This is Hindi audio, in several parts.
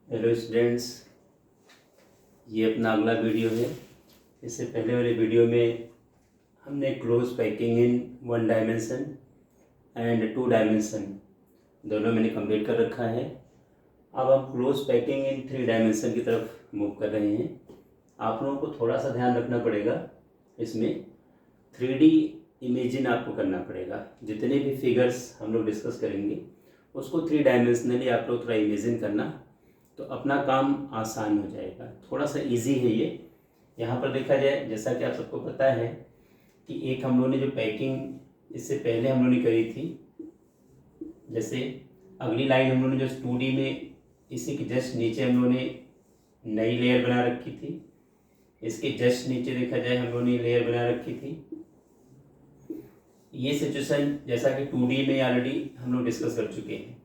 हेलो स्टूडेंट्स, ये अपना अगला वीडियो है। इससे पहले वाले वीडियो में हमने close packing in 1 dimension and 2 dimension दोनों मैंने कंप्लीट कर रखा है। अब हम क्लोज पैकिंग इन 3 डायमेंशन की तरफ मूव कर रहे हैं। आप लोगों को थोड़ा सा ध्यान रखना पड़ेगा, इसमें 3D इमेजिन आपको करना पड़ेगा। जितने भी फिगर्स हम लोग डिस्कस करेंगे उसको 3 डायमेंशनली आप लोग थोड़ा इमेजिन करना, तो अपना काम आसान हो जाएगा। थोड़ा सा इजी है ये। यहाँ पर देखा जाए, जैसा कि आप सबको पता है कि एक हम लोगों ने जो पैकिंग इससे पहले हम लोगों ने करी थी, जैसे अगली लाइन हम लोगों ने जो 2D में इसी के जस्ट नीचे हम लोगों ने नई लेयर बना रखी थी। इसके जस्ट नीचे देखा जाए हम लोगों ने लेयर बना रखी थी। ये सिचुएशन जैसा कि 2D में ऑलरेडी हम लोग डिस्कस कर चुके हैं।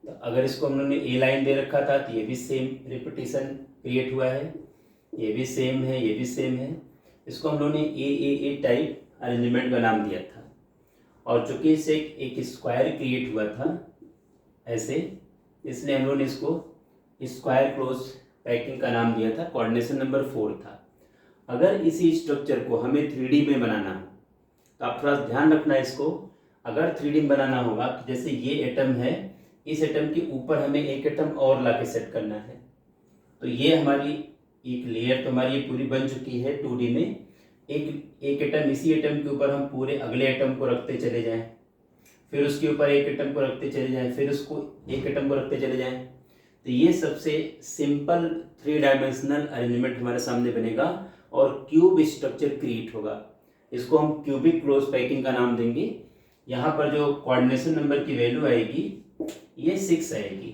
तो अगर इसको हम लोगों ने ए लाइन दे रखा था तो ये भी सेम रिपीटिशन क्रिएट हुआ है, ये भी सेम है, ये भी सेम है। इसको हम लोगों ने ए टाइप अरेंजमेंट का नाम दिया था, और चूंकि इससे एक स्क्वायर क्रिएट हुआ था ऐसे, इसलिए हम लोगों ने इसको स्क्वायर क्लोज पैकिंग का नाम दिया था। कोऑर्डिनेशन नंबर 4 था। अगर इसी स्ट्रक्चर को हमें 3D में बनाना हो तो आप थोड़ा ध्यान रखना इसको। अगर 3D में बनाना होगा तो जैसे ये एटम है, इस एटम के ऊपर हमें एक एटम और ला के सेट करना है। तो ये हमारी एक लेयर तो हमारी ये पूरी बन चुकी है 2D में। एक एटम, इसी एटम के ऊपर हम पूरे अगले एटम को रखते चले जाएं, फिर उसके ऊपर एक एटम को रखते चले जाएं, फिर उसको एक एटम को रखते चले जाएं। तो ये सबसे सिंपल 3 डायमेंशनल अरेंजमेंट हमारे सामने बनेगा और क्यूब स्ट्रक्चर क्रिएट होगा। इसको हम क्यूबिक क्लोज पैकिंग का नाम देंगे। यहाँ पर जो कोऑर्डिनेशन नंबर की वैल्यू आएगी ये 6 आएगी,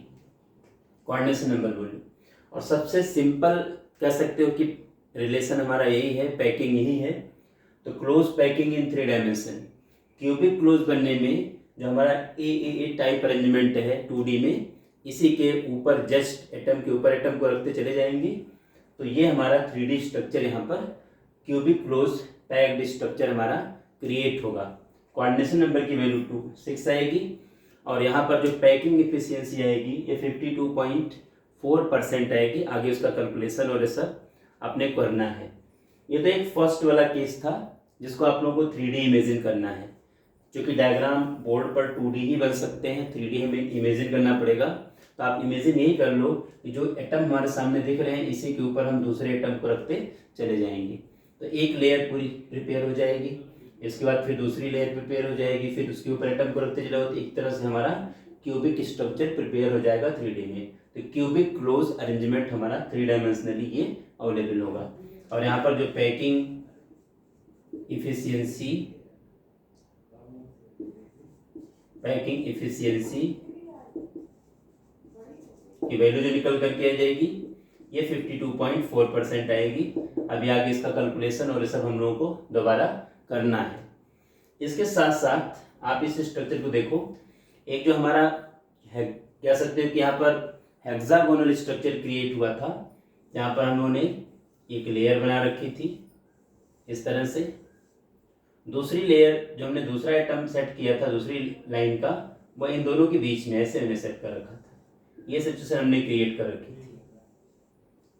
कोऑर्डिनेशन नंबर वैल्यू। और सबसे सिंपल कह सकते हो कि रिलेशन हमारा यही है, पैकिंग यही है। तो close packing in 3 dimension, cubic close बनने में जो हमारा ए टाइप अरेंजमेंट है 2D में, इसी के ऊपर जस्ट एटम के ऊपर एटम को रखते चले जाएंगे। तो ये हमारा 3D स्ट्रक्चर यहाँ पर क्यूबिक क्लोज पैक्ड स्ट्रक्चर हमारा क्रिएट होगा। कोऑर्डिनेशन नंबर की वैल्यू 6 आएगी, और यहाँ पर जो पैकिंग एफिशिएंसी आएगी ये 52.4% आएगी। आगे उसका कैलकुलेशन और ये सब अपने करना है। ये तो एक फर्स्ट वाला केस था जिसको आप लोगों को 3D इमेजिन करना है। क्योंकि डायग्राम बोर्ड पर 2D ही बन सकते हैं, 3D हमें इमेजिन करना पड़ेगा। तो आप इमेजिन यही कर लो कि जो एटम हमारे सामने दिख रहे हैं इसी के ऊपर हम दूसरे एटम को रखते चले जाएंगे। तो एक लेयर पूरी प्रिपेयर हो जाएगी, इसके बाद फिर दूसरी लेयर प्रिपेयर हो जाएगी, फिर उसके ऊपर एटम को रखते चले। तो एक तरह से हमारा क्यूबिक स्ट्रक्चर प्रिपेयर हो जाएगा 3D में। तो क्यूबिक क्लोज अरेंजमेंट हमारा 3 डायमेंशनली ये अवेलेबल होगा। और यहाँ पर जो पैकिंग इफिशियंसी की वैल्यू जो निकल करके आ जाएगी ये 52.4% आएगी। अभी आगे इसका कैलकुलेशन और ये सब हम लोगों को दोबारा करना है। इसके साथ साथ आप इस स्ट्रक्चर को देखो, एक जो हमारा है कह सकते हो कि यहाँ पर हेक्सागोनल स्ट्रक्चर क्रिएट हुआ था। यहाँ पर हम लोगों ने एक लेयर बना रखी थी इस तरह से। दूसरी लेयर जो हमने दूसरा आइटम सेट किया था दूसरी लाइन का, वह इन दोनों के बीच में ऐसे हमने सेट कर रखा था। ये सिचुएशन हमने क्रिएट कर रखी थी,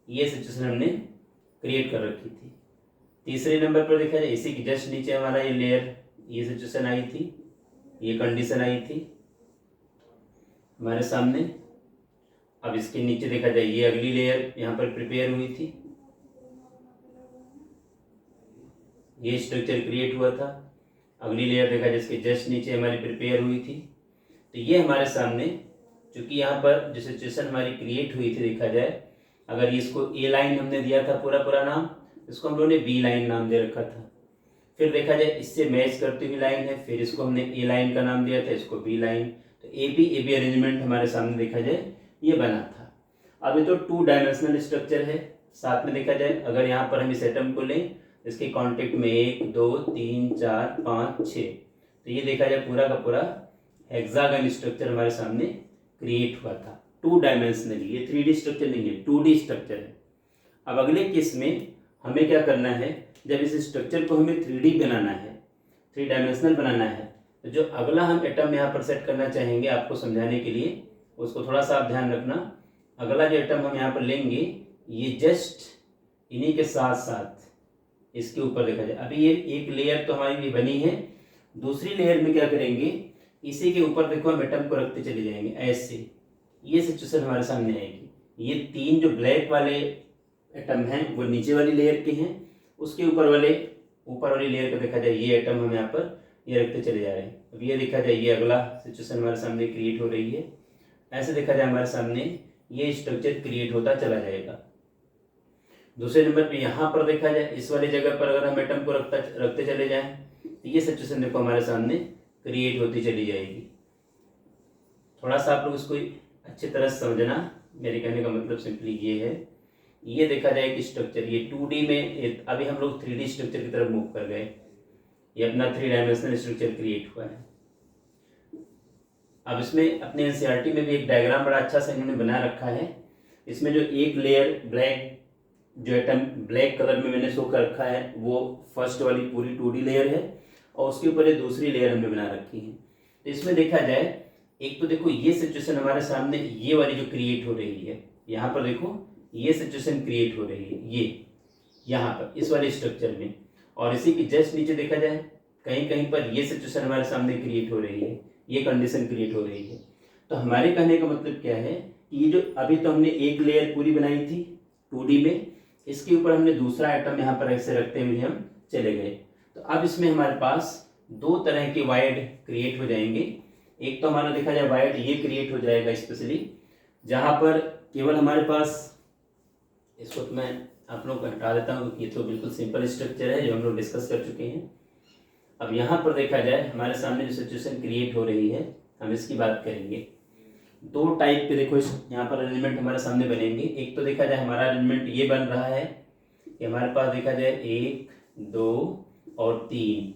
ये सिचुएशन हमने क्रिएट कर रखी थी। तीसरे नंबर पर देखा जाए इसी के जस्ट नीचे हमारा ये लेयर, ये सिचुएशन आई थी, ये कंडीशन आई थी हमारे सामने। अब इसके नीचे देखा जाए ये अगली लेयर यहाँ पर प्रिपेयर हुई थी, ये स्ट्रक्चर क्रिएट हुआ था। अगली लेयर देखा जिसके जस्ट नीचे हमारी प्रिपेयर हुई थी। तो ये हमारे सामने, चूंकि यहाँ पर जो सिचुएशन हमारी क्रिएट हुई थी देखा जाए, अगर इसको ए लाइन हमने दिया था पूरा नाम, इसको हम लोगों ने बी लाइन नाम दे रखा था। फिर देखा जाए इससे मैच करती हुई लाइन है, फिर इसको हमने ए लाइन का नाम दिया था, इसको बी लाइन। तो ए बी अरेंजमेंट हमारे सामने देखा जाए ये बना था। अब ये तो 2 डायमेंशनल स्ट्रक्चर है। साथ में देखा जाए अगर यहाँ पर हम इस एटम को लें, इसके कॉन्टेक्ट में 1 2 3 4 5 6, तो ये देखा जाए पूरा का पूरा हेक्सागन स्ट्रक्चर हमारे सामने क्रिएट हुआ था 2 डायमेंशनली। ये 3D स्ट्रक्चर नहीं है, 2D स्ट्रक्चर है। अब अगले केस में हमें क्या करना है, जब इस स्ट्रक्चर को हमें 3D बनाना है, 3 डायमेंशनल बनाना है, तो जो अगला हम एटम यहाँ पर सेट करना चाहेंगे आपको समझाने के लिए, उसको थोड़ा सा आप ध्यान रखना। अगला जो एटम हम यहाँ पर लेंगे ये जस्ट इन्हीं के साथ साथ इसके ऊपर देखा जाए। अभी ये एक लेयर तो हमारी भी बनी है, दूसरी लेयर में क्या करेंगे, इसी के ऊपर देखो हम एटम को रखते चले जाएंगे ऐसे, ये सिचुएशन हमारे सामने आएगी। ये 3 जो ब्लैक वाले एटम हैं वो नीचे वाली लेयर के हैं, उसके ऊपर वाली लेयर को देखा जाए ये एटम हम यहाँ पर ये रखते चले जा रहे हैं। अब ये देखा जाए ये अगला सिचुएशन हमारे सामने क्रिएट हो रही है। ऐसे देखा जाए हमारे सामने ये स्ट्रक्चर क्रिएट होता चला जाएगा। दूसरे नंबर पे यहाँ पर देखा जाए इस वाली जगह पर अगर हम एटम को रखते चले जाएं तो ये सिचुएशन देखो हमारे सामने क्रिएट होती चली जाएगी। थोड़ा सा आप लोग इसको अच्छी तरह समझना, मेरे कहने का मतलब सिंपली ये है। ये देखा जाए कि स्ट्रक्चर ये 2D में, अभी हम लोग 3D स्ट्रक्चर की तरफ मूव कर गए। ये अपना 3 डायमेंशनल स्ट्रक्चर क्रिएट हुआ है। अब इसमें अपने एनसीईआरटी में भी एक डायग्राम बड़ा अच्छा सा इन्होंने बना रखा है। इसमें जो एक लेयर ब्लैक, जो एटम ब्लैक कलर में मैंने शो कर रखा है वो फर्स्ट वाली पूरी 2D लेयर है, और उसके ऊपर ये दूसरी लेयर हमने बना रखी है। तो इसमें देखा जाए एक तो देखो ये सिचुएशन हमारे सामने ये वाली जो क्रिएट हो रही है, यहाँ पर देखो ये सिचुएशन क्रिएट हो रही है ये यहाँ पर इस वाले स्ट्रक्चर में, और इसी के जस्ट नीचे देखा जाए कहीं कहीं पर ये सिचुएशन हमारे सामने क्रिएट हो रही है, ये कंडीशन क्रिएट हो रही है। तो हमारे कहने का मतलब क्या है कि ये जो अभी तो हमने एक लेयर पूरी बनाई थी 2D में, इसके ऊपर हमने दूसरा आइटम यहाँ पर ऐसे रखते हुए हम चले गए। तो अब इसमें हमारे पास 2 तरह के वायर्ड क्रिएट हो जाएंगे। एक तो हमारा देखा जाए वायर्ड ये क्रिएट हो जाएगा स्पेशली, जहाँ पर केवल हमारे पास, इसको तो मैं आप लोग को हटा देता हूँ, ये तो बिल्कुल सिंपल स्ट्रक्चर है जो हम लोग डिस्कस कर चुके हैं। अब यहाँ पर देखा जाए हमारे सामने जो सिचुएशन क्रिएट हो रही है हम इसकी बात करेंगे। 2 टाइप के देखो यहाँ पर एलिमेंट हमारे सामने बनेंगे। एक तो देखा जाए हमारा एलिमेंट ये बन रहा है कि हमारे पास देखा जाए 1 2 और 3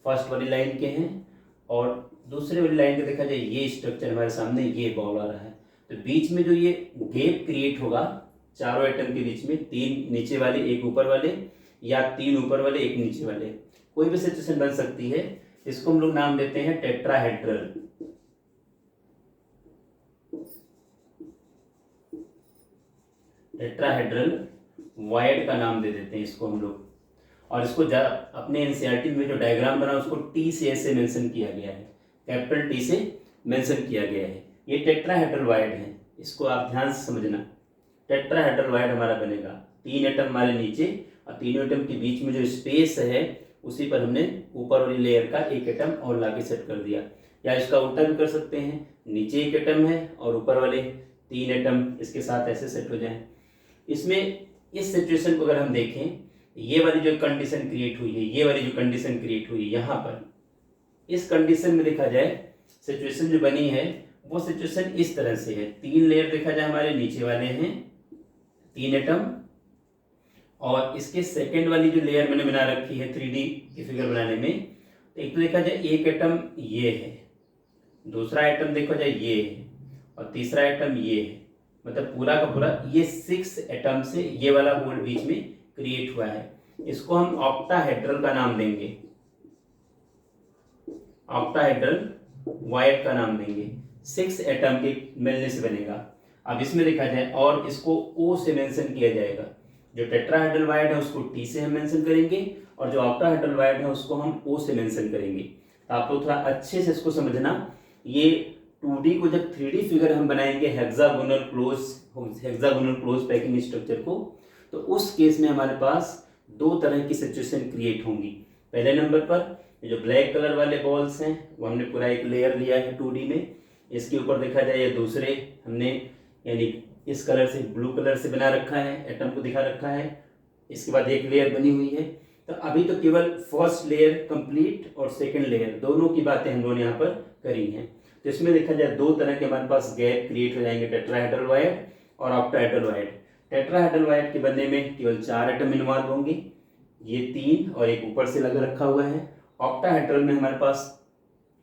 फर्स्ट वाली लाइन के हैं, और दूसरे वाली लाइन के देखा जाए ये स्ट्रक्चर हमारे सामने ये बॉल आ रहा है। तो बीच में जो ये गैप क्रिएट होगा चारों एटम के बीच में, 3 नीचे वाले 1 ऊपर वाले, या 3 ऊपर वाले 1 नीचे वाले, कोई भी सिचुएशन बन सकती है। इसको हम लोग नाम देते हैं टेट्राहेड्रल। टेट्राहेड्रल वायर्ड का नाम दे देते हैं इसको हम लोग, और इसको अपने एनसीईआरटी में जो डायग्राम बना उसको टी से ऐसे मेंशन किया गया है, कैपिटल टी से मेंशन किया गया है। ये टेट्राहेड्रल वायर्ड है, इसको आप ध्यान से समझना। टेट्राहेड्रल वायर्ड हमारा बनेगा, 3 एटम हमारे नीचे और तीनों एटम के बीच में जो स्पेस है उसी पर हमने ऊपर वाली लेयर का एक एटम और लाके सेट कर दिया। या इसका उल्टा भी कर सकते हैं, नीचे एक एटम है और ऊपर वाले 3 एटम इसके साथ ऐसे सेट हो जाएं। इसमें इस सिचुएशन को अगर हम देखें, ये वाली जो कंडीशन क्रिएट हुई है, ये वाली जो कंडीशन क्रिएट हुई है यहाँ पर, इस कंडीशन में देखा जाए सिचुएशन जो बनी है वो सिचुएशन इस तरह से है। 3 लेयर देखा जाए हमारे नीचे वाले हैं 3 एटम, और इसके सेकेंड वाली जो लेयर मैंने बना रखी है 3D की फिगर बनाने में, तो एक तो देखा जाए एक एटम ये है, दूसरा एटम देखा जाए ये है, और तीसरा एटम ये है। मतलब पूरा का पूरा ये 6 एटम से ये वाला होल बीच में क्रिएट हुआ है। इसको हम ऑक्टाहेड्रल का नाम देंगे, ऑक्टाहेड्रल वायर्ड का नाम देंगे। 6 एटम के मिलने से बनेगा। अब इसमें देखा जाए और इसको O से मेंशन किया जाएगा। जो टेट्राहेड्रल वायर्ड है उसको T से हम मेंशन करेंगे, और जो ऑक्टाहेड्रल वायर्ड है उसको हम O से मेंशन करेंगे। तो आप लोग थोड़ा अच्छे से इसको समझना। ये 2D को जब 3D फिगर हम बनाएंगे हेक्सागोनल क्लोज पैकिंग स्ट्रक्चर को, तो उस केस में हमारे पास 2 तरह की सिचुएशन क्रिएट होंगी। पहले नंबर पर जो ब्लैक कलर वाले बॉल्स हैं वो हमने पूरा एक लेयर लिया है 2D में, इसके ऊपर देखा जाए ये दूसरे हमने यानी इस कलर से ब्लू कलर से बना रखा है, एटम को दिखा रखा है। इसके बाद एक लेयर बनी हुई है। तो अभी तो केवल फर्स्ट लेयर कंप्लीट और सेकंड लेयर दोनों की बातें हम लोगों ने यहाँ पर करी हैं। तो इसमें देखा जाए 2 तरह के हमारे पास गैप क्रिएट हो जाएंगे, टेट्राहेड्रल वायर्ड और ऑक्टाहेड्रल वायर्ड। टेट्राहेड्रल वायर्ड के बनने में केवल 4 एटम इन्वॉल्व होंगे, ये 3 और एक ऊपर से लगा रखा हुआ है। ऑक्टाहेड्रल में हमारे पास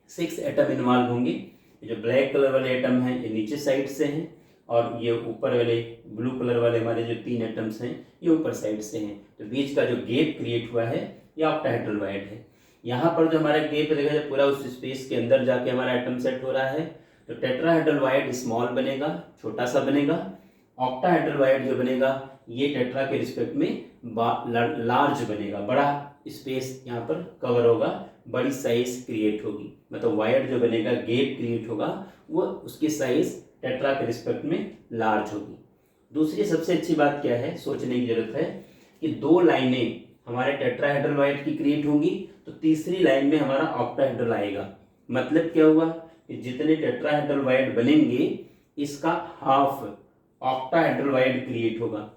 6 एटम इन्वॉल्व होंगे। जो ब्लैक कलर वाले एटम हैं ये नीचे साइड से हैं, और ये ऊपर वाले ब्लू कलर वाले हमारे जो 3 एटम्स हैं ये ऊपर साइड से हैं। तो बीच का जो गैप क्रिएट हुआ है ये ऑक्टाहेड्रल वायर्ड है। यहाँ पर जो हमारा गैप देखा जाए पूरा उस स्पेस के अंदर जाके हमारा एटम सेट हो रहा है। तो टेट्राहेड्रल वायर्ड स्मॉल बनेगा, छोटा सा बनेगा, ऑक्टाहेड्रल वाइड जो बनेगा ये टेट्रा के रिस्पेक्ट में लार्ज बनेगा, बड़ा स्पेस यहाँ पर कवर होगा, बड़ी साइज क्रिएट होगी, मतलब वाइड जो बनेगा, गैप क्रिएट होगा, वो उसकी साइज टेट्रा के रिस्पेक्ट में लार्ज होगी। दूसरी सबसे अच्छी बात क्या है, सोचने की जरूरत है कि दो लाइनें हमारे टेट्राहेड्रल वाइड की क्रिएट होंगी तो तीसरी लाइन में हमारा ऑक्टाहेड्रल आएगा। मतलब क्या हुआ कि जितने टेट्राहेड्रल वाइड बनेंगे इसका हाफ ऑक्टाहेड्रल वाइड क्रिएट होगा,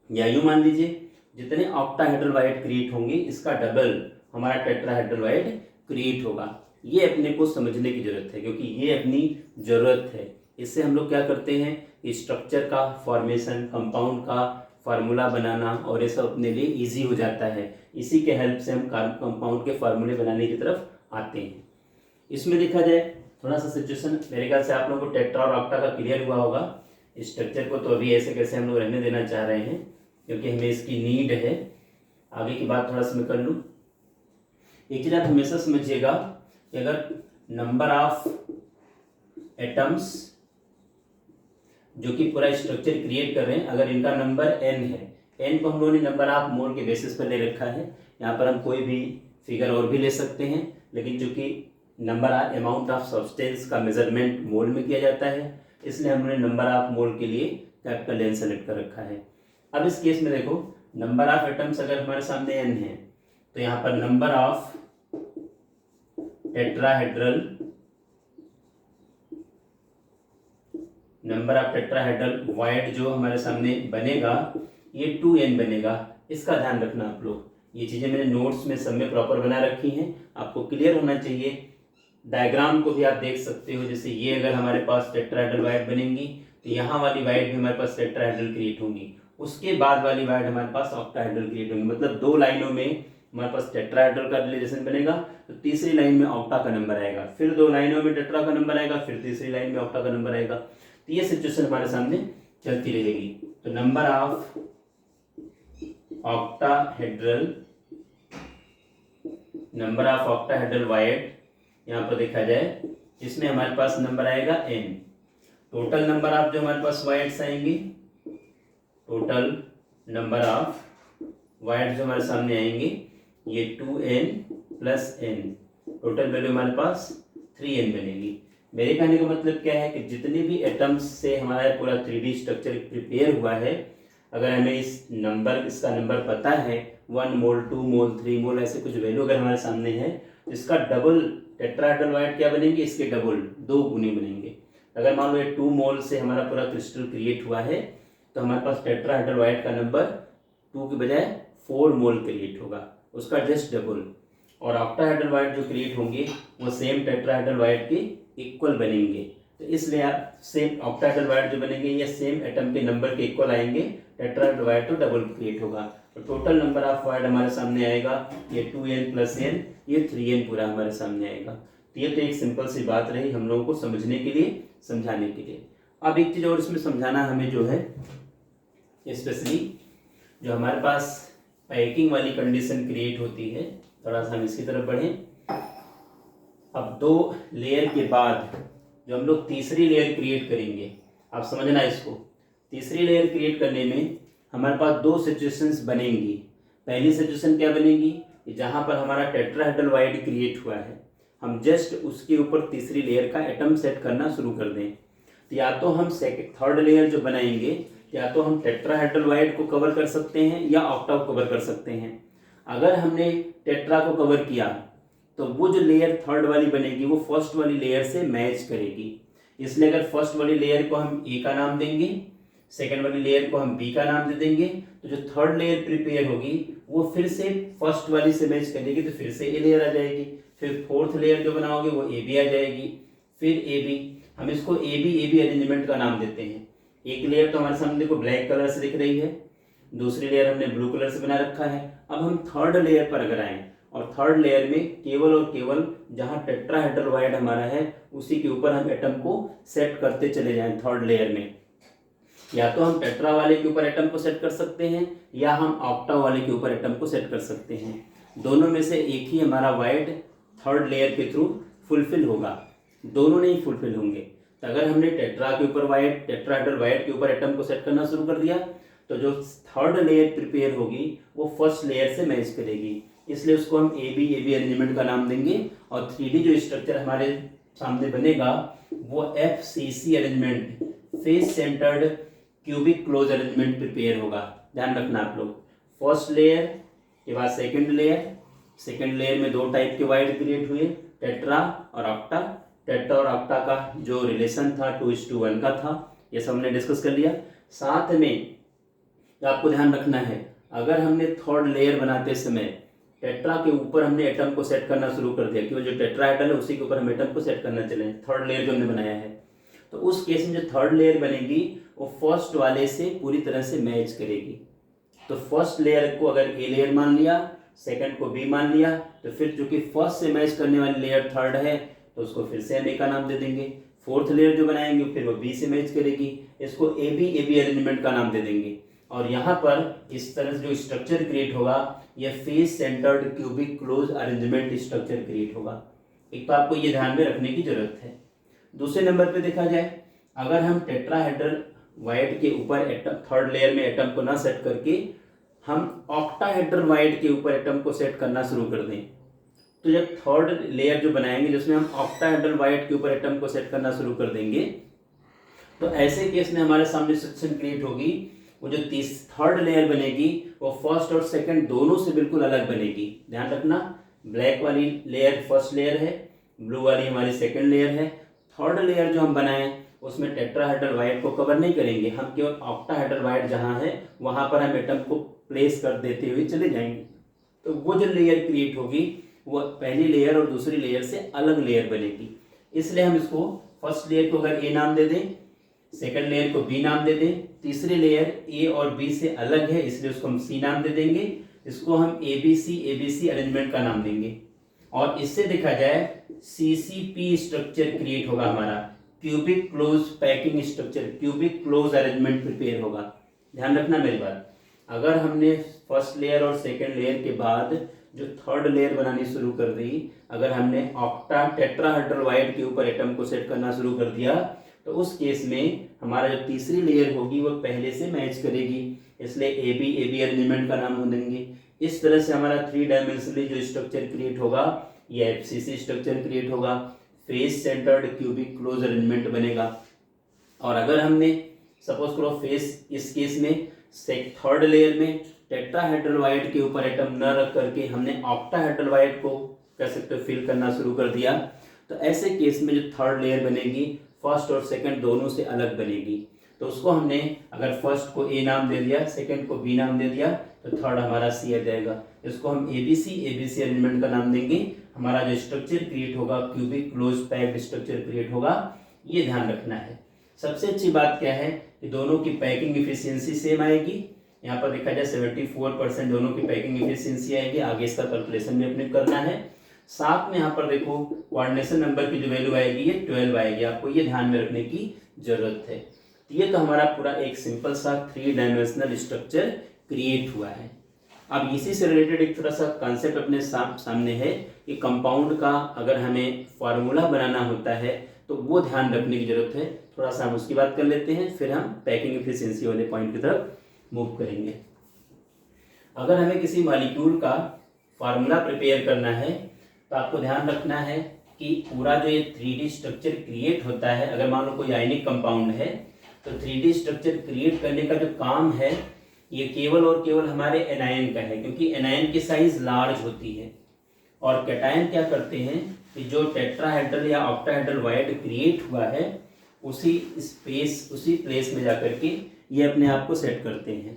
या यूं मान लीजिए जितने ऑक्टाहेड्रल वाइड क्रिएट होंगे इसका डबल हमारा टेट्राहेड्रल वाइड क्रिएट होगा। ये अपने को समझने की जरूरत है क्योंकि ये अपनी जरूरत है। इससे हम लोग क्या करते हैं कि स्ट्रक्चर का फॉर्मेशन, कंपाउंड का फार्मूला बनाना और ये सब अपने लिए इजी हो जाता है। इसी के हेल्प से हम कंपाउंड के फार्मूले बनाने की तरफ आते हैं। इसमें देखा जाए थोड़ा सा सिचुएशन, मेरे ख्याल से आप लोगों को टेट्रा और ऑक्टा का क्लियर हुआ होगा। स्ट्रक्चर को तो अभी ऐसे कैसे हम लोग रहने देना चाह रहे हैं क्योंकि हमें इसकी नीड है। आगे की बात थोड़ा सा मैं कर लूँ। एक चीज़ आप हमेशा समझिएगा कि अगर नंबर ऑफ एटम्स जो कि पूरा स्ट्रक्चर क्रिएट कर रहे हैं, अगर इनका नंबर n है, n को हम लोगों ने नंबर ऑफ मोल के बेसिस पर ले रखा है। यहाँ पर हम कोई भी फिगर और भी ले सकते हैं, लेकिन चूंकि नंबर अमाउंट ऑफ सब्सटेंस का मेजरमेंट मोल में किया जाता है इसलिए हमने नंबर ऑफ मोल के लिए कैपिटल N सेलेक्ट कर रखा है। अब इस केस में देखो नंबर ऑफ एटम्स अगर हमारे सामने n है तो यहाँ पर नंबर ऑफ टेट्राहेड्रल वाइड जो हमारे सामने बनेगा ये 2n बनेगा। इसका ध्यान रखना आप लोग, ये चीज़ें मैंने नोट्स में सब में प्रॉपर बना रखी हैं, आपको क्लियर होना चाहिए। डायग्राम को भी आप देख सकते हो, जैसे ये अगर हमारे पास टेट्राहेड्रल वाइड बनेंगी तो यहाँ वाली वाइड भी हमारे पास टेट्राहेड्रल क्रिएट होंगी, उसके बाद वाली वाइड हमारे पास ऑक्टाहेड्रल क्रिएट होंगी। मतलब दो लाइनों में हमारे पास टेट्राहेड्रल का रिलेशन बनेगा तो तीसरी लाइन में ऑक्टा का नंबर आएगा, फिर दो लाइनों में टेट्रा का नंबर आएगा, फिर तीसरी लाइन में ऑक्टा का नंबर आएगा। तो ये सिचुएशन हमारे सामने चलती रहेगी। तो नंबर ऑफ ऑक्टाहेड्रल वाइड यहाँ पर देखा जाए इसमें हमारे पास नंबर आएगा n। टोटल नंबर ऑफ जो हमारे पास वाइड्स आएंगे, टोटल नंबर ऑफ वाइड जो हमारे सामने आएंगे ये 2n plus n, total value हमारे पास 3n बनेगी। मेरे कहने का मतलब क्या है कि जितने भी एटम्स से हमारा पूरा 3D स्ट्रक्चर प्रिपेयर हुआ है, अगर हमें इसका नंबर पता है 1 मोल 2 मोल 3 मोल ऐसे कुछ वैल्यू अगर हमारे सामने है तो इसका डबल टेट्राहेड्रल वाइड क्या बनेंगे, इसके डबल 2 गुने बनेंगे। अगर मान लो ये 2 मोल से हमारा पूरा क्रिस्टल क्रिएट हुआ है तो हमारे पास टेट्राहेड्रल वाइड का नंबर 2 के बजाय 4 मोल क्रिएट होगा, उसका जस्ट डबल। और ऑक्टाहेड्रल वाइड जो क्रिएट होंगे वो सेम टेट्राहेड्रल वाइड के इक्वल बनेंगे। तो इसलिए आप सेम ऑक्टाहेड्रल वाइड जो बनेंगे ये सेम एटम के नंबर के इक्वल आएंगे, टेट्राहेड्रल वाइड तो डबल क्रिएट होगा। तो टोटल नंबर ऑफ वाइड हमारे सामने आएगा ये 2n प्लस n, ये 3n पूरा हमारे सामने आएगा। तो ये तो एक सिंपल सी बात रही हम लोगों को समझने के लिए, समझाने के लिए। अब एक चीज़ और इसमें समझाना हमें जो है, स्पेशली जो हमारे पास पैकिंग वाली कंडीशन क्रिएट होती है, थोड़ा सा हम इसकी तरफ बढ़ें। अब 2 लेयर के बाद जो हम लोग तीसरी लेयर क्रिएट करेंगे, आप समझना इसको, तीसरी लेयर क्रिएट करने में हमारे पास 2 सिचुएशंस बनेंगी। पहली सिचुएशन क्या बनेगी, जहाँ पर हमारा टेट्राहेड्रल वाइड क्रिएट हुआ है, हम जस्ट उसके ऊपर तीसरी लेयर का एटम सेट करना शुरू कर दें। तो या तो हम थर्ड लेयर जो बनाएंगे, या तो हम टेट्राहेड्रल वाइड को कवर कर सकते हैं या ऑक्टा को कवर कर सकते हैं। अगर हमने टेट्रा को कवर किया तो वो जो लेयर थर्ड वाली बनेगी वो फर्स्ट वाली लेयर से मैच करेगी। इसलिए अगर फर्स्ट वाली लेयर को हम ए का नाम देंगे, सेकेंड वाली लेयर को हम बी का नाम दे देंगे, तो जो थर्ड लेयर प्रिपेयर होगी वो फिर से फर्स्ट वाली से मैच करेगी, तो फिर से ए लेयर आ जाएगी। फिर फोर्थ लेयर जो बनाओगे वो ए बी आ जाएगी, फिर ए बी। हम इसको ए बी अरेंजमेंट का नाम देते हैं। एक लेयर तो हमारे सामने देखो ब्लैक कलर से दिख रही है, दूसरी लेयर हमने ब्लू कलर से बना रखा है। अब हम थर्ड लेयर पर अगर आए और थर्ड लेयर में केवल और केवल जहाँ टेट्राहेड्रल वाइड हमारा है उसी के ऊपर हम एटम को सेट करते चले जाएं थर्ड लेयर में, या तो हम टेट्रा वाले के ऊपर एटम को सेट कर सकते हैं या हम ऑक्टा वाले के ऊपर एटम को सेट कर सकते हैं। दोनों में से एक ही हमारा वाइड थर्ड लेयर के थ्रू फुलफिल होगा, दोनों नहीं फुलफिल होंगे। तो अगर हमने टेट्रा के ऊपर वाइट टेट्राहेड्रल वाइट के ऊपर एटम को सेट करना शुरू कर दिया तो जो थर्ड लेयर प्रिपेयर होगी वो फर्स्ट लेयर से मैच करेगी, इसलिए उसको हम ए बी अरेंजमेंट का नाम देंगे। और 3D जो स्ट्रक्चर हमारे सामने बनेगा वो FCC arrangement, face centred cubic close arrangement prepare होगा। ध्यान रखना आप लोग, फर्स्ट लेयर के बाद सेकंड लेयर में दो टाइप के वाइड क्रिएट हुए, टेट्रा और ऑक्टा। टेट्रा और ऑक्टा का जो रिलेशन था 2:1 का था, ये सब हमने डिस्कस कर लिया। साथ में आपको ध्यान रखना है, अगर हमने थर्ड लेयर बनाते समय टेट्रा के ऊपर हमने एटम को सेट करना शुरू कर दिया, क्योंकि जो टेट्राहेड्रल है उसी के ऊपर हम एटम को सेट करना चले, थर्ड लेयर जो हमने बनाया है, तो उस केस में जो थर्ड लेयर बनेगी वो फर्स्ट वाले से पूरी तरह से मैच करेगी। तो फर्स्ट लेयर को अगर ए लेयर मान लिया, सेकंड को बी मान लिया, तो फिर चूंकि फर्स्ट से मैच करने वाली लेयर थर्ड है तो उसको फिर से हम ए का नाम दे देंगे। फोर्थ लेयर जो बनाएंगे फिर वो बी से मैच करेगी, इसको ए बी अरेंजमेंट का नाम दे देंगे। और यहाँ पर इस तरह से जो स्ट्रक्चर क्रिएट होगा यह face centred cubic close arrangement structure create होगा। एक तो आपको ये ध्यान में रखने की जरूरत है। दूसरे नंबर पे देखा जाए, अगर हम टेट्राहेड्रल वाइड के ऊपर एटम थर्ड लेयर में एटम को ना सेट करके हम ऑक्टाहेड्रल वाइड के ऊपर एटम को सेट करना शुरू कर दें, तो जब थर्ड लेयर जो बनाएंगे जिसमें हम ऑक्टाहेड्रल वाइड के ऊपर एटम को सेट करना शुरू कर देंगे, तो ऐसे केस में हमारे सामने सिचुएशन क्रिएट होगी, वो जो थर्ड लेयर बनेगी वो फर्स्ट और सेकंड दोनों से बिल्कुल अलग बनेगी। ध्यान रखना, ब्लैक वाली लेयर फर्स्ट लेयर है, ब्लू वाली हमारी सेकंड लेयर है। थर्ड लेयर जो हम बनाएं उसमें टेट्राहेड्रल वाइड को कवर नहीं करेंगे, हम केवल ऑक्टाहेड्रल वाइड जहां है वहां पर हम एटम को प्लेस कर देते हुए चले जाएंगे। तो वो जो लेयर क्रिएट होगी वो पहली लेयर और दूसरी लेयर से अलग लेयर बनेगी, इसलिए हम इसको फर्स्ट लेयर को अगर ए नाम दे दें, सेकंड लेयर को बी नाम दे दें, तीसरी लेयर ए और बी से अलग है इसलिए उसको हम सी नाम दे देंगे, इसको हम एबीसी अरेंजमेंट का नाम देंगे। और इससे देखा जाए CCP स्ट्रक्चर क्रिएट होगा हमारा, cubic close packing structure, cubic close arrangement prepare होगा। ध्यान रखना मेरी बात, अगर हमने फर्स्ट लेयर और सेकंड लेयर के बाद जो थर्ड लेयर बनानी शुरू कर दी, अगर हमने ऑक्टा टेट्राहेड्रल वाइड के ऊपर एटम को सेट करना शुरू कर दिया, तो उस केस में हमारा जो तीसरी लेयर होगी वो पहले से मैच करेगी, इसलिए ए बी अरेंजमेंट का नाम देंगे। इस तरह से हमारा 3 डायमेंशनली जो स्ट्रक्चर क्रिएट होगा ये FCC स्ट्रक्चर क्रिएट होगा, face centred cubic close arrangement बनेगा। और अगर हमने सपोज करो फेस इस केस में थर्ड लेयर में टेट्राहेड्रल वाइड के ऊपर एटम न रख करके हमने ऑक्टाहेड्रल वाइड को कह सकते हो फिल करना शुरू कर दिया, तो ऐसे केस में जो थर्ड लेयर बनेगी फर्स्ट और सेकंड दोनों से अलग बनेगी। तो उसको हमने अगर फर्स्ट को ए नाम दे दिया, सेकंड को बी नाम दे दिया, तो थर्ड हमारा सी आ जाएगा। इसको हम एबीसी अरेंजमेंट का नाम देंगे। हमारा जो स्ट्रक्चर क्रिएट होगा cubic close packed structure create होगा, ये ध्यान रखना है। सबसे अच्छी बात क्या है कि दोनों की पैकिंग इफिशियंसी सेम आएगी। यहाँ पर देखा जाए 74% दोनों की पैकिंग इफिशियंसी आएगी। आगे इसका कैलकुलेशन भी अपने करना है। साथ में यहाँ पर देखो कोऑर्डिनेशन नंबर की जो वैल्यू आएगी ये 12 आएगी, आपको ये ध्यान में रखने की जरूरत है। तो ये तो हमारा पूरा एक सिंपल सा 3 डायमेंशनल स्ट्रक्चर क्रिएट हुआ है। अब इसी से रिलेटेड एक थोड़ा सा कॉन्सेप्ट अपने सामने है कि कंपाउंड का अगर हमें फार्मूला बनाना होता है तो वो ध्यान रखने की जरूरत है। थोड़ा सा हम उसकी बात कर लेते हैं, फिर हम पैकिंग एफिशिएंसी वाले पॉइंट की तरफ मूव करेंगे। अगर हमें किसी मॉलिक्यूल का फार्मूला प्रिपेयर करना है तो आपको ध्यान रखना है कि पूरा जो ये 3D स्ट्रक्चर क्रिएट होता है, अगर मान लो कोई आयनिक कंपाउंड है तो 3D स्ट्रक्चर क्रिएट करने का जो काम है ये केवल और केवल हमारे एनायन का है, क्योंकि एनायन की साइज लार्ज होती है। और कैटायन क्या करते हैं कि जो टेट्राहेड्रल या ऑक्टाहेड्रल वाइड क्रिएट हुआ है उसी स्पेस उसी प्लेस में जाकर के ये अपने आप को सेट करते हैं।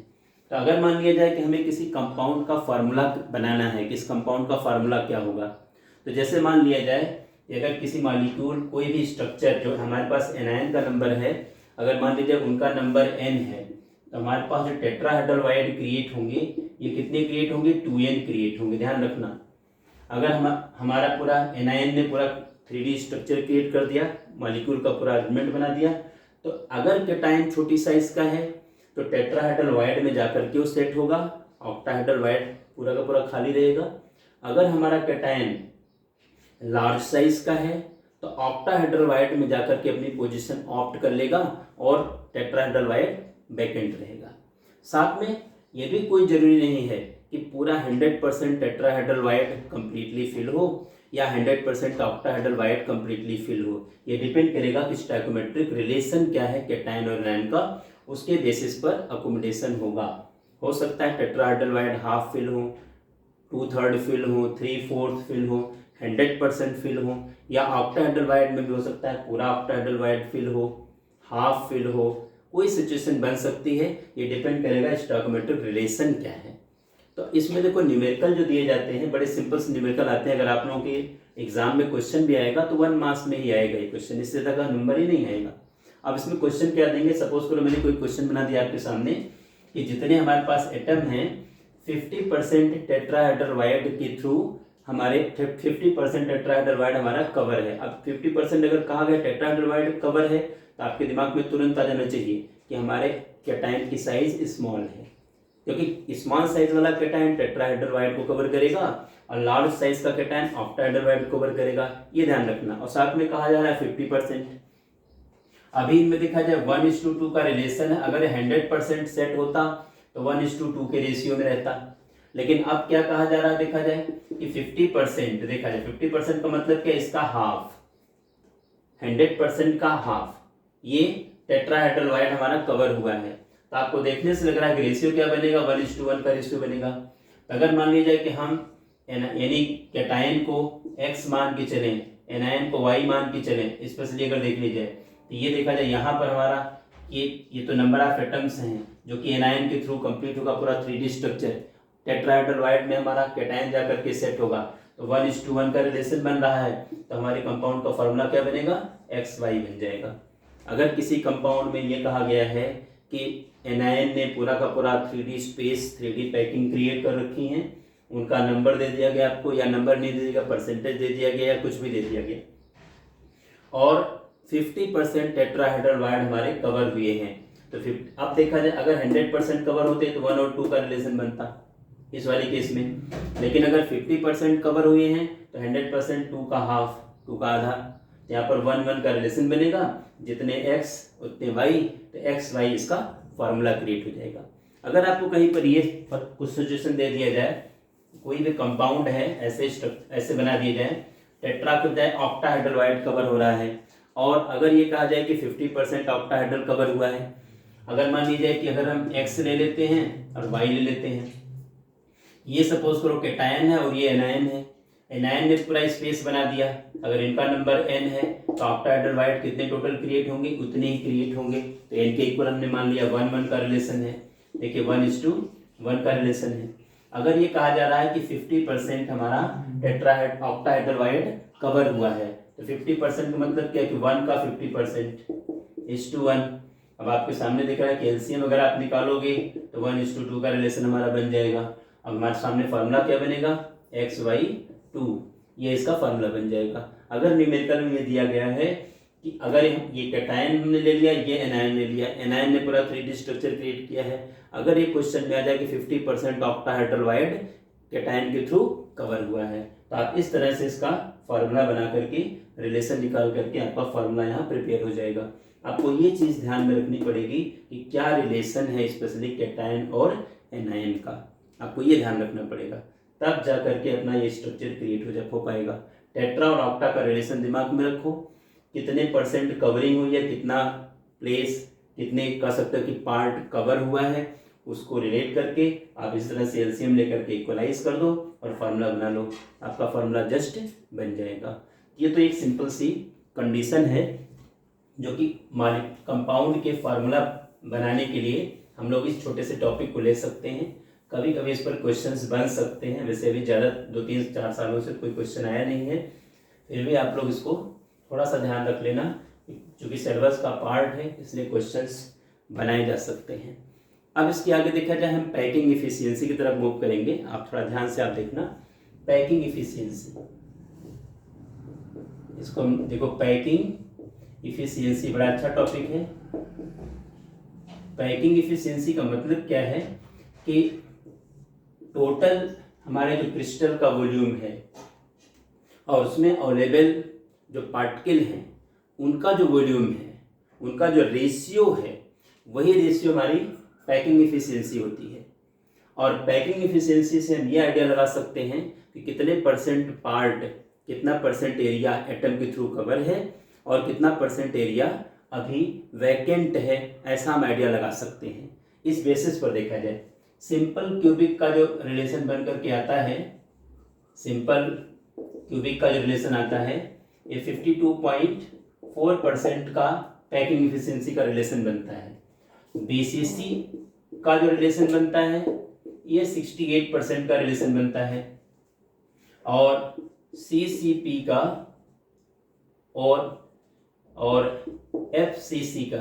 तो अगर मान लिया जाए कि हमें किसी कंपाउंड का फार्मूला बनाना है कि इस कंपाउंड का फार्मूला क्या होगा, तो जैसे मान लिया जाए कि अगर किसी मॉलिक्यूल कोई भी स्ट्रक्चर जो हमारे पास एनायन का नंबर है, अगर मान लीजिए उनका नंबर n है, तो हमारे पास जो टेट्राहेड्रल वाइड क्रिएट होंगे ये कितने क्रिएट होंगे, 2n क्रिएट होंगे। ध्यान रखना, अगर हमारा पूरा एनायन ने पूरा 3D स्ट्रक्चर क्रिएट कर दिया, मॉलिक्यूल का पूरा अरेंजमेंट बना दिया, तो अगर कैटायन छोटी साइज का है तो टेट्राहेड्रल वाइड में जाकर के वो सेट होगा, ऑक्टाहेड्रल वाइड पूरा का पूरा खाली रहेगा। अगर हमारा कैटायन लार्ज साइज का है तो ऑक्टाहेड्रल वाइड में जाकर के अपनी पोजीशन ऑप्ट कर लेगा और टेट्राहेड्रल वाइड वैकेंट रहेगा। साथ में ये भी कोई जरूरी नहीं है कि पूरा 100% टेट्राहेड्रल वाइड कंप्लीटली फिल हो या 100% ऑक्टाहेड्रल वाइड कंप्लीटली फिल हो। ये डिपेंड करेगा कि स्टोइकोमेट्रिक रिलेशन क्या है कैटायन और एनायन का, उसके बेसिस पर अकोमोडेशन होगा। हो सकता है टेट्राहेड्रल वाइड हाफ फिल हो, 2/3 फिल हो, 3/4 फिल हो, 100% फिल हो, या ऑक्टाहेड्रल वाइड में भी हो सकता है पूरा ऑक्टाहेड्रल वाइड फिल हो, हाफ फिल हो, कोई सिचुएशन बन सकती है। ये डिपेंड करेगा स्टोइकोमेट्रिक रिलेशन क्या है। तो इसमें देखो न्यूमेरिकल जो दिए जाते हैं बड़े सिंपल से न्यूमेरिकल आते हैं। अगर आप लोगों के एग्जाम में क्वेश्चन भी आएगा तो 1 मार्क्स में ही आएगा ये क्वेश्चन, इससे ज़्यादा का नंबर ही नहीं आएगा। अब इसमें क्वेश्चन क्या देंगे, सपोज करो मैंने कोई क्वेश्चन बना दिया आपके सामने कि जितने हमारे पास एटम हैं 50% टेट्राहेड्रल वाइड के थ्रू हमारे 50% टेट्राहेड्रल वाइड हमारा कवर है। अब 50% अगर कहा गया टेट्राहेड्रल वाइड कवर है तो आपके दिमाग में तुरंत आ जाना चाहिए कि हमारे कैटायन की साइज स्मॉल है, क्योंकि स्मॉल साइज वाला कैटायन टेट्राहेड्रल वाइड को कवर करेगा और लार्ज साइज का कैटायन ऑक्टाहेड्रल वाइड को कवर करेगा, ये ध्यान रखना। और साथ में कहा जा रहा है 50%। अभी इनमें देखा जाए 1:2 का रिलेशन है। अगर 100% सेट होता तो 1:2 के रेशियो में रहता, लेकिन अब क्या कहा जा रहा है देखा जाए कि 50% देखा जाए 50% का मतलब क्या, इसका हाफ, 100% का हाफ ये टेट्राहेड्रल वाइड हमारा कवर हुआ है। तो आपको देखने से लग रहा है कि रेशियो क्या बनेगा, 1:1 का रेशियो बनेगा। अगर मान लीजिए कि हम यानी कैटायन को x मान के चलें, एनायन को y मान के चलें, स्पेशली अगर देख लीजिए तो ये देखा जाए यहाँ पर हमारा ये तो नंबर ऑफ एटम्स हैं जो कि एनायन के थ्रू कंप्लीट होगा पूरा 3D स्ट्रक्चर। टेट्राहेड्रल वाइड में हमारा कैटायन जाकर के सेट होगा तो 1:1 का रिलेशन बन रहा है, तो हमारे कंपाउंड का फॉर्मूला क्या बनेगा, XY बन जाएगा। अगर किसी कंपाउंड में ये कहा गया है कि एनायन ने पूरा का पूरा 3D space 3D packing create कर रखी है, उनका नंबर दे दिया गया आपको, या नंबर नहीं दे दिया, परसेंटेज दे दिया गया, या कुछ भी दे दिया गया, और 50% टेट्राहेड्रल वाइड हमारे कवर हुए हैं, तो अब देखा जाए अगर 100% कवर होते तो 1 और 2 का रिलेशन बनता इस वाले केस में, लेकिन अगर 50% कवर हुए हैं तो 100% 2 का हाफ, 2 का आधा, यहाँ पर 1 का रिलेशन बनेगा, जितने x उतने y, तो XY इसका फॉर्मूला क्रिएट हो जाएगा। अगर आपको कहीं पर ये कुछ सजेशन दे दिया जाए, कोई भी कंपाउंड है ऐसे बना दिया जाए, टेट्रा के बजाय ऑक्टाहेड्रल वाइड कवर हो रहा है, और अगर ये कहा जाए कि 50% ऑक्टाहेड्रल कवर हुआ है, अगर मान लीजिए कि अगर हम x ले लेते हैं और y ले लेते हैं, ये सपोज करो कैटायन है और ये एनायन है, एनायन ने पूरा स्पेस बना दिया, अगर इनका नंबर n है तो ऑक्टाहेड्रल वाइड कितने टोटल क्रिएट होंगे, उतने ही क्रिएट होंगे, तो n के इक्वल हमने मान लिया 1:1 का रिलेशन है, देखिए 1:1 का रिलेशन है। अगर ये कहा जा रहा है कि 50% हमारा ऑक्टाहेड्रल वाइड कवर हुआ है, तो 50% का मतलब क्या है कि 1 का 50% 1:1। अब आपके सामने दिख रहा है कि एलसीएम अगर आप निकालोगे तो 1:2 का रिलेशन हमारा बन जाएगा। अब हमारे सामने फार्मूला क्या बनेगा, XY2, ये इसका फार्मूला बन जाएगा। अगर न्यूमेरिकल में ये दिया गया है कि अगर ये कैटायन हमने ले लिया, ये एनायन ले लिया, एनायन ने पूरा 3D स्ट्रक्चर क्रिएट किया है, अगर ये क्वेश्चन में आ जाए कि 50% ऑक्टाहेड्रल वाइड कैटायन के थ्रू कवर हुआ है, तो आप इस तरह से इसका फार्मूला बना करके रिलेशन निकाल करके आपका फार्मूला यहाँ प्रिपेयर हो जाएगा। आपको ये चीज़ ध्यान में रखनी पड़ेगी कि क्या रिलेशन है स्पेशली कैटायन और एनायन का, आपको ये ध्यान रखना पड़ेगा, तब जा करके अपना ये स्ट्रक्चर क्रिएट हो पाएगा। टेट्रा और ऑक्टा का रिलेशन दिमाग में रखो, कितने % कवरिंग हुई है, कितना प्लेस, कितने कह सकते हो कि पार्ट कवर हुआ है, उसको रिलेट करके आप इस तरह से एलसीएम लेकर के इक्वलाइज कर दो और फार्मूला बना लो, आपका फार्मूला जस्ट बन जाएगा। ये तो एक सिंपल सी कंडीशन है जो कि कंपाउंड के फार्मूला बनाने के लिए हम लोग इस छोटे से टॉपिक को ले सकते हैं। कभी कभी इस पर क्वेश्चंस बन सकते हैं, वैसे अभी ज़्यादा 2-3-4 सालों से कोई क्वेश्चन आया नहीं है, फिर भी आप लोग इसको थोड़ा सा ध्यान रख लेना, क्योंकि सिलेबस का पार्ट है इसलिए क्वेश्चंस बनाए जा सकते हैं। अब इसके आगे देखा जाए हम पैकिंग इफिशियंसी की तरफ मूव करेंगे, आप थोड़ा ध्यान से आप देखना। पैकिंग इफिशियंसी, इसको देखो, पैकिंग इफिशियंसी बड़ा अच्छा टॉपिक है। पैकिंग इफिशियंसी का मतलब क्या है कि टोटल हमारे जो क्रिस्टल का वॉल्यूम है और उसमें अवेलेबल जो पार्टिकल हैं उनका जो वॉल्यूम है, उनका जो रेशियो है, वही रेशियो हमारी पैकिंग इफिशियंसी होती है। और पैकिंग इफिशियंसी से हम ये आइडिया लगा सकते हैं कि कितने परसेंट पार्ट, कितना परसेंट एरिया एटम के थ्रू कवर है और कितना परसेंट एरिया अभी वैकेंट है, ऐसा हम आइडिया लगा सकते हैं। इस बेसिस पर देखा जाए सिंपल क्यूबिक का जो रिलेशन बन करके आता है, सिंपल क्यूबिक का जो रिलेशन आता है ये 52.4% का पैकिंग इफिशियंसी का रिलेशन बनता है। बीसीसी का जो रिलेशन बनता है ये 68% का रिलेशन बनता है, और सीसीपी का और एफसीसी का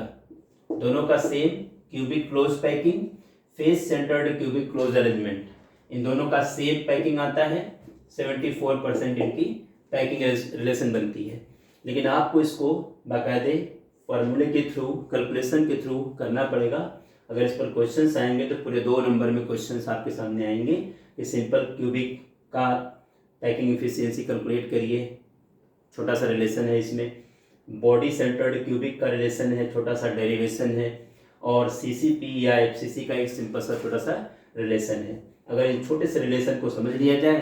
दोनों का same cubic close packing, face centred cubic close arrangement, इन दोनों का सेम पैकिंग आता है। 74% इनकी पैकिंग रिलेशन बनती है। लेकिन आपको इसको बाकायदे फॉर्मूले के थ्रू, कैलकुलेशन के थ्रू करना पड़ेगा। अगर इस पर क्वेश्चंस आएंगे तो पूरे 2 नंबर में क्वेश्चंस आपके सामने आएंगे कि सिंपल क्यूबिक का पैकिंग इफिशियंसी कैलकुलेट करिए, छोटा सा रिलेशन है इसमें। बॉडी सेंटर्ड क्यूबिक का रिलेशन है, छोटा सा डेरिवेशन है, और सीसीपी या एफसीसी का एक सिंपल सा छोटा सा रिलेशन है। अगर इन छोटे से रिलेशन को समझ लिया जाए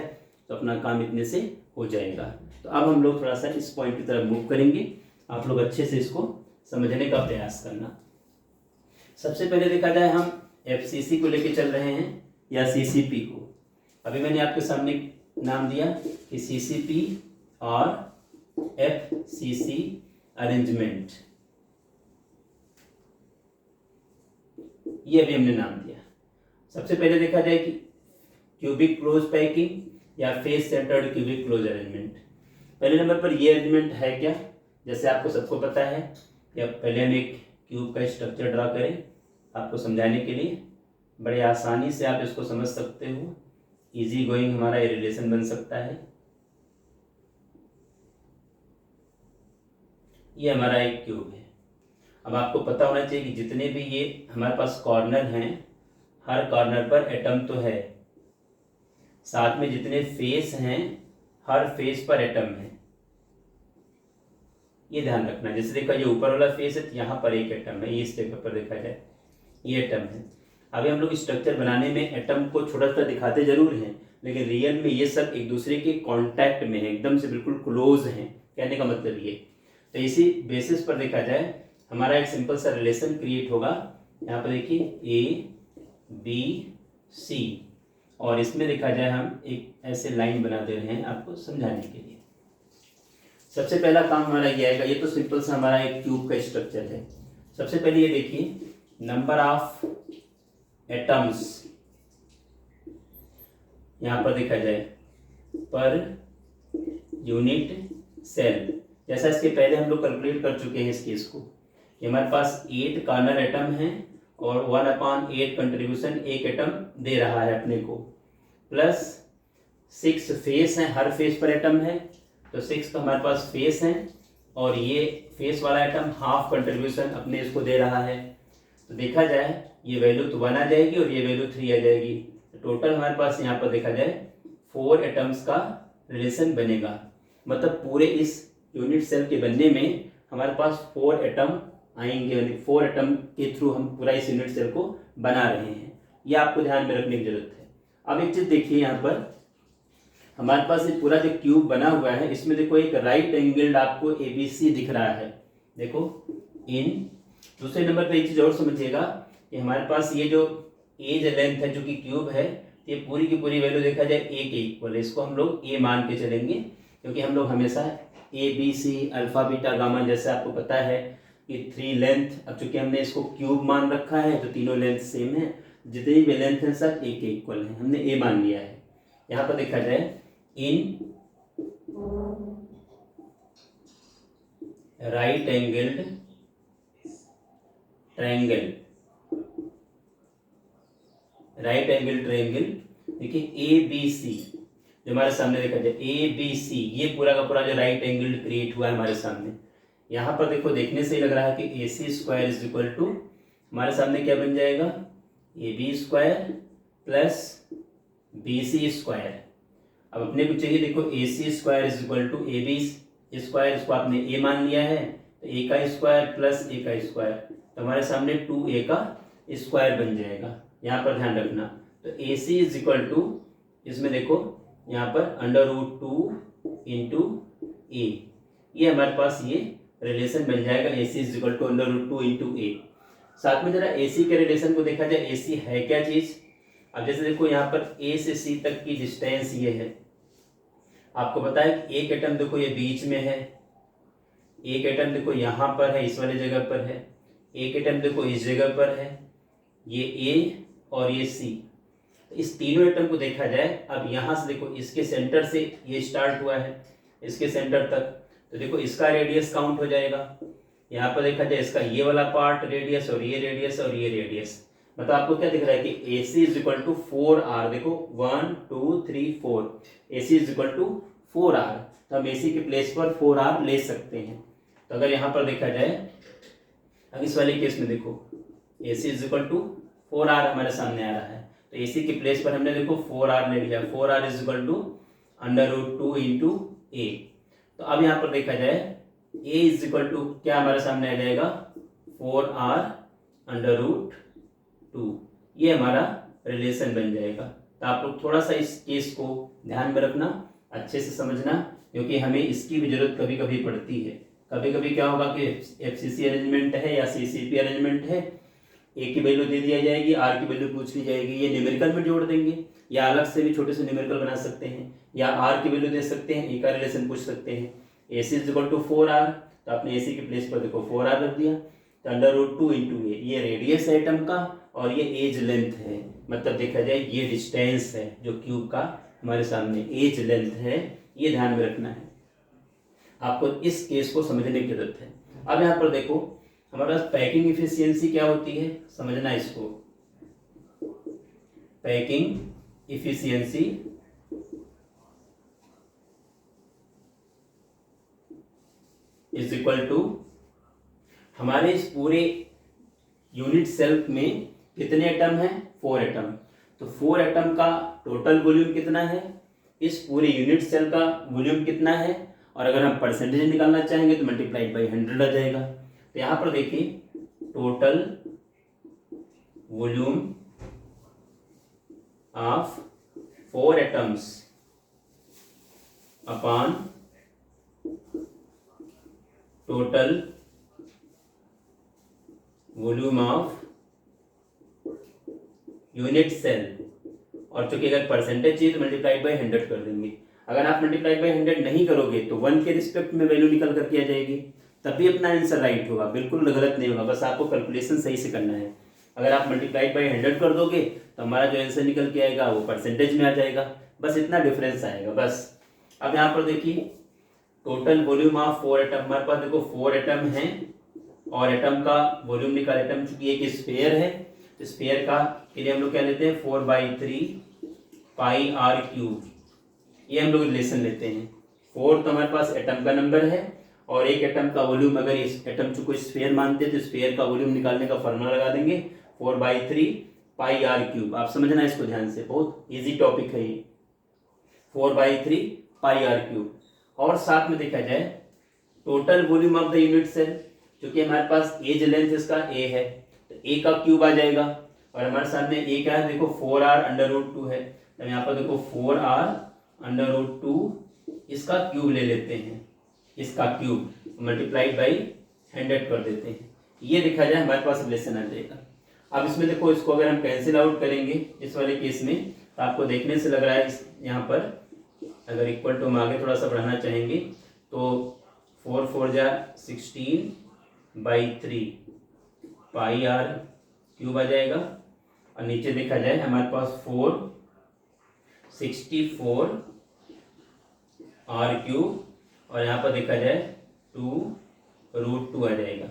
तो अपना काम इतने से हो जाएगा। तो अब हम लोग थोड़ा सा इस पॉइंट की तरफ मूव करेंगे, आप लोग अच्छे से इसको समझने का प्रयास करना। सबसे पहले देखा जाए हम एफसीसी को लेके चल रहे हैं या सीसीपी को। अभी मैंने आपके सामने नाम दिया कि सीसीपी और एफसीसी अरेंजमेंट, ये अभी हमने नाम दिया। सबसे पहले देखा जाए कि क्यूबिक क्लोज पैकिंग या face centred cubic close arrangement. पहले नंबर पर ये अरेंजमेंट है क्या, जैसे आपको सबको पता है, या पहले हम एक क्यूब का स्ट्रक्चर ड्रा करें आपको समझाने के लिए। बड़े आसानी से आप इसको समझ सकते हो, इजी गोइंग हमारा ये रिलेशन बन सकता है। ये हमारा एक क्यूब है। अब आपको पता होना चाहिए कि जितने भी ये हमारे पास कॉर्नर हैं, हर कॉर्नर पर एटम तो है, साथ में जितने फेस हैं हर फेस पर एटम है, ये ध्यान रखना। जैसे देखा ये ऊपर वाला फेस है तो यहाँ पर एक एटम है, ये इस पेपर पर देखा जाए ये एटम है। अभी हम लोग स्ट्रक्चर बनाने में एटम को छोटा सा दिखाते जरूर हैं, लेकिन रियल में ये सब एक दूसरे के कांटेक्ट में है, एकदम से बिल्कुल क्लोज हैं, कहने का मतलब ये। तो इसी बेसिस पर देखा जाए हमारा एक सिंपल सा रिलेशन क्रिएट होगा। यहाँ पर देखिए ए बी सी, और इसमें देखा जाए हम एक ऐसे लाइन बना दे रहे हैं आपको समझाने के लिए। सबसे पहला काम हमारा ये आएगा, ये तो सिंपल सा हमारा एक क्यूब का स्ट्रक्चर है। सबसे पहले ये देखिए नंबर ऑफ एटम्स, यहाँ पर देखा जाए पर यूनिट सेल, जैसा इसके पहले हम लोग कैलकुलेट कर चुके हैं इस केस को। हमारे पास 8 कॉर्नर एटम है और 1/8 कंट्रीब्यूशन एक एटम दे रहा है अपने को, प्लस 6 फेस हैं, हर फेस पर एटम है तो 6 का हमारे पास फेस है, और ये फेस वाला एटम हाफ कंट्रीब्यूशन अपने इसको दे रहा है। तो देखा जाए ये वैल्यू तो 1 आ जाएगी और ये वैल्यू 3 आ जाएगी। तो टोटल हमारे पास यहाँ पर देखा जाए 4 एटम्स का रिलेशन बनेगा। मतलब पूरे इस यूनिट सेल के बनने में हमारे पास 4 एटम आएंगे, 4 एटम के थ्रू हम पूरा इस यूनिट सेल को बना रहे हैं। ये आपको ध्यान में रखने की जरूरत है। अब एक चीज देखिए, यहाँ पर हमारे पास ये पूरा जो क्यूब बना हुआ है इसमें देखो एक राइट एंगल्ड आपको एबीसी दिख रहा है। देखो इन दूसरे नंबर पे एक चीज और समझिएगा कि हमारे पास ये जो एज लेंथ है जो कि क्यूब है, ये पूरी की पूरी वैल्यू देखा जाए ए के इक्वल है। इसको हम लोग ए मान के चलेंगे, क्योंकि हम लोग हमेशा A B C alpha beta gamma, जैसे आपको पता है कि 3 लेंथ, अब चूंकि हमने इसको क्यूब मान रखा है तो तीनों लेंथ सेम है, जितनी भी लेंथ है सब ए के इक्वल है, हमने ए मान लिया है। यहाँ पर देखा जाए in right angled triangle, right angle triangle, देखिए ए बी सी जो हमारे सामने देखा जाए ए बी सी, ये पूरा का पूरा जो राइट एंगल क्रिएट हुआ है हमारे सामने। यहाँ पर देखो देखने से ही लग रहा है कि A C square is equal to हमारे सामने क्या बन जाएगा, A B square plus B C square. अब अपने को चाहिए देखो A C square is equal to A B square, इसको आपने ए मान लिया है, तो ए का स्क्वायर प्लस ए का स्क्वायर, तो हमारे सामने 2a का स्क्वायर बन जाएगा। यहाँ पर ध्यान रखना, तो AC इज इक्वल टू, इसमें देखो यहाँ पर √2 इंटू ए, ये हमारे पास ये रिलेशन बन जाएगा। AC is equal to √2 into A. साथ में जरा AC के रिलेशन को देखा जाए, AC है क्या चीज़। अब जैसे देखो यहाँ पर A से C तक की डिस्टेंस ये है, आपको पता है कि एक एटम देखो ये बीच में है, एक एटम देखो यहाँ पर है, इस वाले जगह पर है, एक एटम देखो इस जगह पर है, ये A और ये C। इस तीनों एटम को देखा जाए, अब यहाँ से देखो इसके सेंटर से ये स्टार्ट हुआ है इसके सेंटर तक, तो देखो इसका रेडियस काउंट हो जाएगा। यहाँ पर देखा जाए इसका ये वाला पार्ट रेडियस और ये रेडियस और ये रेडियस, मतलब आपको क्या दिख रहा है कि AC is equal to 4R। देखो 1 2 3 4, AC is equal to 4R, तो हम AC के प्लेस पर 4R ले सकते हैं। तो अगर यहाँ पर देखा जाए, अब इस वाले केस में देखो AC is equal to 4R हमारे सामने आ रहा है, तो AC के प्लेस पर हमने देखो 4R ले लिया, 4R is equal to √2 into A. तो अब यहाँ पर देखा जाए A इज इक्वल टू क्या हमारे सामने आ जाएगा, 4R √2, ये हमारा रिलेशन बन जाएगा। तो आप लोग थोड़ा सा इस केस को ध्यान में रखना, अच्छे से समझना, क्योंकि हमें इसकी भी जरूरत कभी कभी पड़ती है। कभी कभी क्या होगा कि FCC अरेंजमेंट है या CCP अरेंजमेंट है, ए की वैल्यू दे दिया जाएगी, आर की वैल्यू पूछ ली जाएगी, ये न्यूमेरिकल में जोड़ देंगे, या अलग से भी छोटे से न्यूमेरिकल बना सकते हैं, या आर की वैल्यू दे सकते हैं, ए का रिलेशन पूछ सकते हैं। AC is equal to 4R, तो आपने AC के प्लेस पर देखो 4R रख दिया, तो √2 इंटू ए, ये रेडियस है एटम का और ये एज लेंथ है, मतलब देखा जाए ये डिस्टेंस है जो क्यूब का हमारे सामने एज लेंथ है, ये ध्यान में रखना है। आपको इस केस को समझने की जरूरत है। अब यहाँ पर देखो हमारे पास पैकिंग इफिशियंसी क्या होती है, समझना इसको। Packing efficiency is equal to, हमारे इस पूरे यूनिट सेल में कितने एटम हैं, 4 एटम, तो 4 एटम का टोटल वॉल्यूम कितना है, इस पूरे यूनिट सेल का वॉल्यूम कितना है, और अगर हम परसेंटेज निकालना चाहेंगे तो मल्टीप्लाइड बाई 100 आ जाएगा। तो यहाँ पर देखिए total volume of 4 atoms upon total volume of unit cell, और चूंकि अगर परसेंटेज चाहिए तो मल्टीप्लाइड बाई 100 कर देंगे। अगर आप मल्टीप्लाइड बाई 100 नहीं करोगे तो 1 के रिस्पेक्ट में वैल्यू निकल करके आ जाएगी, तब भी अपना आंसर राइट होगा, बिल्कुल गलत नहीं होगा, बस आपको कैलकुलेशन सही से करना है। अगर आप मल्टीप्लाइड बाई 100 कर दोगे तो हमारा जो आंसर निकल के आएगा वो परसेंटेज में आ जाएगा, बस इतना डिफरेंस आएगा बस। अब यहाँ पर देखिए टोटल वॉल्यूम ऑफ 4 एटम, हमारे पास देखो 4 एटम हैं और एटम का वॉल्यूम निकाल, एटम चूंकि एक स्फीयर है, स्फीयर का के लिए हम लोग क्या लेते हैं 4/3 πr³, ये हम लोग रिलेशन लेते हैं। 4 तो हमारे पास एटम का नंबर है और एक एटम का वॉल्यूम, अगर इस एटम को स्फीयर मानते हैं तो स्फीयर का वॉल्यूम निकालने का फॉर्मूला लगा देंगे 4/3 πr³। आप समझना इसको ध्यान से, बहुत इजी टॉपिक है ये, 4/3 πr³। और साथ में देखा जाए total volume of the unit cell, क्योंकि हमारे पास एज लेंथ इसका ए है तो ए का क्यूब आ जाएगा, और हमारे सामने ए क्या है देखो 4r√2 है, तो यहाँ पर देखो 4r√2 इसका क्यूब ले लेते हैं, इसका क्यूब मल्टीप्लाइड बाई 100 कर देते हैं, ये देखा जाए हमारे पास रिलेशन आ जाएगा। अब इसमें देखो इसको अगर हम कैंसिल आउट करेंगे इस वाले केस में, तो आपको देखने से लग रहा है यहाँ पर अगर इक्वल टू हम आगे थोड़ा सा बढ़ाना चाहेंगे तो 4 4 जा 16/3 πr³ आ जाएगा, और नीचे देखा जाए हमारे पास 464r³ और यहाँ पर देखा जाए 2√2 आ जाएगा,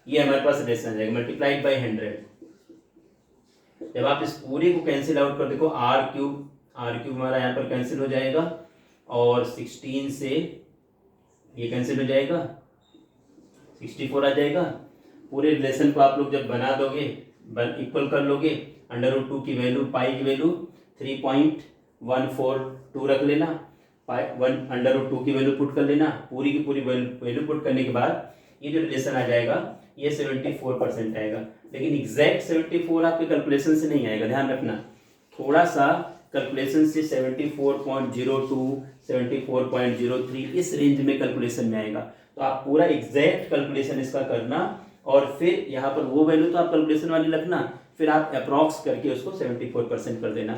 ये हमारे पास रिलेशन आ जाएगा मल्टीप्लाइड बाई 100। जब आप इस पूरे को कैंसिल आउट कर देखो r³ हमारा यहाँ पर कैंसिल हो जाएगा, और 16 से ये कैंसिल हो जाएगा, 64 आ जाएगा। पूरे रिलेशन को आप लोग जब बना दोगे, इक्वल कर लोगे, √2 की वैल्यू, पाई की वैल्यू 3.142 रख लेना, 1/2 की वैल्यू पुट कर लेना, पूरी की पूरी वैल्यू पुट करने के बाद ये जो रिलेशन आ जाएगा ये 74% आएगा। लेकिन एग्जैक्ट 74 आपके कैलकुलेशन से नहीं आएगा, ध्यान रखना, थोड़ा सा कैलकुलेशन से 74.02 74.03 इस रेंज में कैलकुलेशन में आएगा। तो आप पूरा एग्जैक्ट कैलकुलेशन इसका करना और फिर यहाँ पर वो वैल्यू तो आप कैलकुलेशन वाली रखना, फिर आप अप्रॉक्स करके उसको 74% कर देना।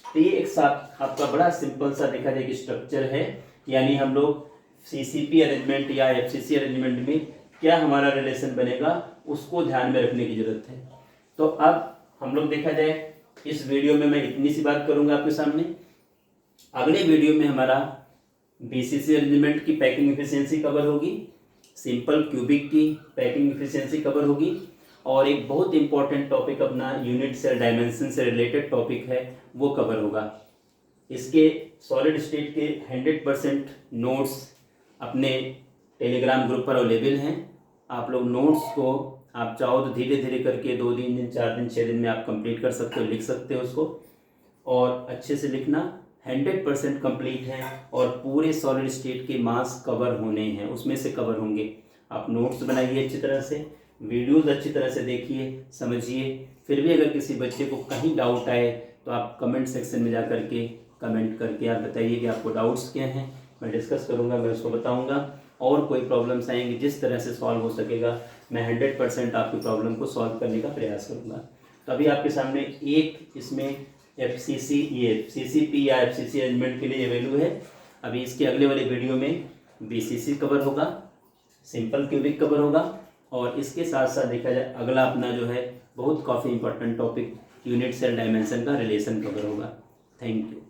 तो ये एक साथ आपका बड़ा सिंपल सा देखा जाए कि स्ट्रक्चर है, यानी हम लोग सीसीपी अरेंजमेंट या एफसीसी अरेंजमेंट में क्या हमारा रिलेशन बनेगा उसको ध्यान में रखने की जरूरत है। तो अब हम लोग देखा जाए इस वीडियो में मैं इतनी सी बात करूंगा आपके सामने। अगले वीडियो में हमारा बीसीसी अरेंजमेंट की पैकिंग एफिशिएंसी कवर होगी, सिंपल क्यूबिक की पैकिंग एफिशिएंसी कवर होगी, और एक बहुत इंपॉर्टेंट टॉपिक अपना यूनिट सेल डायमेंशन से रिलेटेड टॉपिक है वो कवर होगा। इसके सॉलिड स्टेट के 100% नोट्स अपने टेलीग्राम ग्रुप पर अवेलेबल हैं। आप लोग नोट्स को आप चाहो तो धीरे धीरे करके 2 दिन 4 दिन 6 दिन में आप कंप्लीट कर सकते हो, लिख सकते हो उसको, और अच्छे से लिखना। 100% कंप्लीट है और पूरे सॉलिड स्टेट के मास कवर होने हैं, उसमें से कवर होंगे। आप नोट्स बनाइए अच्छी तरह से, वीडियोस अच्छी तरह से देखिए, समझिए। फिर भी अगर किसी बच्चे को कहीं डाउट आए तो आप कमेंट सेक्शन में जा करके कमेंट करके आप बताइए कि आपको डाउट्स क्या हैं, मैं डिस्कस करूँगा, मैं उसको बताऊँगा। और कोई प्रॉब्लम्स आएंगी जिस तरह से सॉल्व हो सकेगा मैं 100% आपकी प्रॉब्लम को सॉल्व करने का प्रयास करूँगा। तो अभी आपके सामने एक इसमें एफसीसी ये सीसीपी या एफसीसी अरेंजमेंट के लिए ये वैल्यू है। अभी इसके अगले वाले वीडियो में बीसीसी कवर होगा, सिंपल क्यूबिक कवर होगा, और इसके साथ साथ देखा जाए अगला अपना जो है बहुत काफ़ी important topic unit cell dimension का रिलेशन कवर होगा। Thank you.